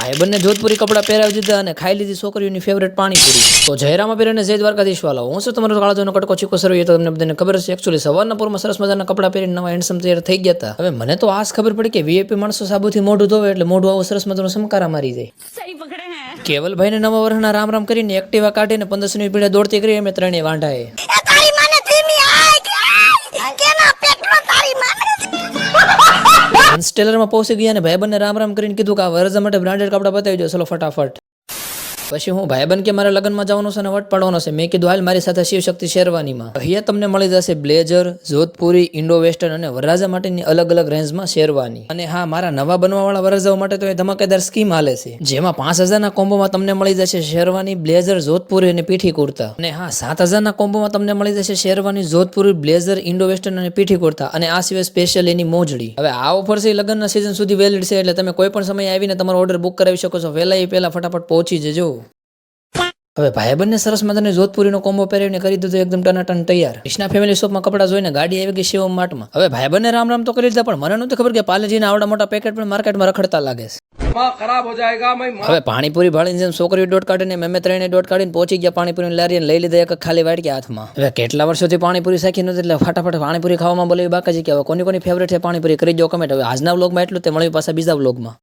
ભાઈબંધને જોધપુરી કપડાં પહેરાવી દીધા અને ખાઈ લીધી છોકરીઓની ફેવરેટ પાણીપુરી. તો જયરામા પીર અને જય દ્વારકાધીશ વાળા, હું છું તમારો કાળાજોનો કટકો ચીકો સર્વે. તો તમને બધાને ખબર છે એકચ્યુઅલી સવારના પૂરમાં સરસ મજાના કપડાં પહેરીને નવા હેન્ડસમ તૈયાર થઈ ગયા હતા. હવે મને તો આજ ખબર પડી કે વીઆઈપી માણસો સાબુથી મોઢું ધોવે એટલે મોઢું આવું સરસ મજાનું સમકારા મારી જાય. કેવલભાઈને નવા વર્ષના રામ રામ કરીને એક્ટિવા કાઢીને 1500ની પીડા દોડતી કરી અમે ત્રણેય વાંઢાએ. માં પહોંચી ગયા અને ભાઈબંધને રામ રામ કરીને કીધું કે આ વરજા માટે બ્રાન્ડેડ કપડા બતાવી દો, ચલો ફટાફટ. પછી હું ભાઈબંધ કે મારે લગ્નમાં જવાનું છે અને વટ પાડવાનો છે. મેં કીધું હાલ મારી સાથે શિવશક્તિ શેરવાનીમાં. અહીંયા તમને મળી જશે બ્લેઝર, જોધપુરી, ઇન્ડો વેસ્ટર્ન અને વરરાજા માટેની અલગ અલગ રેન્જમાં શેરવાની. અને હા, મારા નવા બનવાવાળા વરરાજાઓ માટે તો એ ધમાકેદાર સ્કીમ હાલે છે, જેમાં 5000ના કોમ્બોમાં તમને મળી જશે શેરવાની, બ્લેઝર, જોધપુરી અને પીઠી કુર્તા. અને હા, 7000ના કોમ્બોમાં તમને મળી જશે sherwani, Jodhpuri, blazer, Indo western અને પીઠી કુર્તા. અને આ સિવાય સ્પેશિયલ એની મોજડી. હવે આ ઓફર છે લગ્નના સિઝન સુધી વેલિડ છે, એટલે તમે કોઈ પણ સમય આવીને તમારો ઓર્ડર બુક કરાવી શકો છો. પહેલા ફટાફટ પહોંચી જજો. હવે ભાઈબંધને સરસ મજાની જોધપુરીનો કોમ્બો પહેરીને કરી દીધો એકદમ ટનાટન તૈયાર. કૃષ્ણા ફેમિલી શોપમાં કપડા જોઈને ગાડી આવી ગઈ શિવમ માર્ટમાં. હવે ભાઈબંધને રામ રામ તો કરી દીધા, પણ મને નહોતી ખબર કે પાલેજીના આવડા મોટા પેકેટ પણ માર્કેટમાં રખડતા લાગે છે. હવે પાણીપુરી ભાળીને જેમ છોકરીઓ દોટ કાઢીને મેં ત્રણે દોટ કાઢીને પહોંચી ગયા પાણીપુરી લારી લઈ લીધા એક ખાલી વાટકી હાથમાં. હવે કેટલા વર્ષોથી પાણીપુરી શાખી નથી એટલે ફટાફટ પાણીપુરી ખાવામાં બોલાવી બાકાજી કે હવે કોની ફેવરેટ છે પાણીપુરી કરી દો કમેન્ટ. હવે આજના વ્લોગમાં એટલું, તે મળ્યું પાછા બીજા વ્લોગમાં.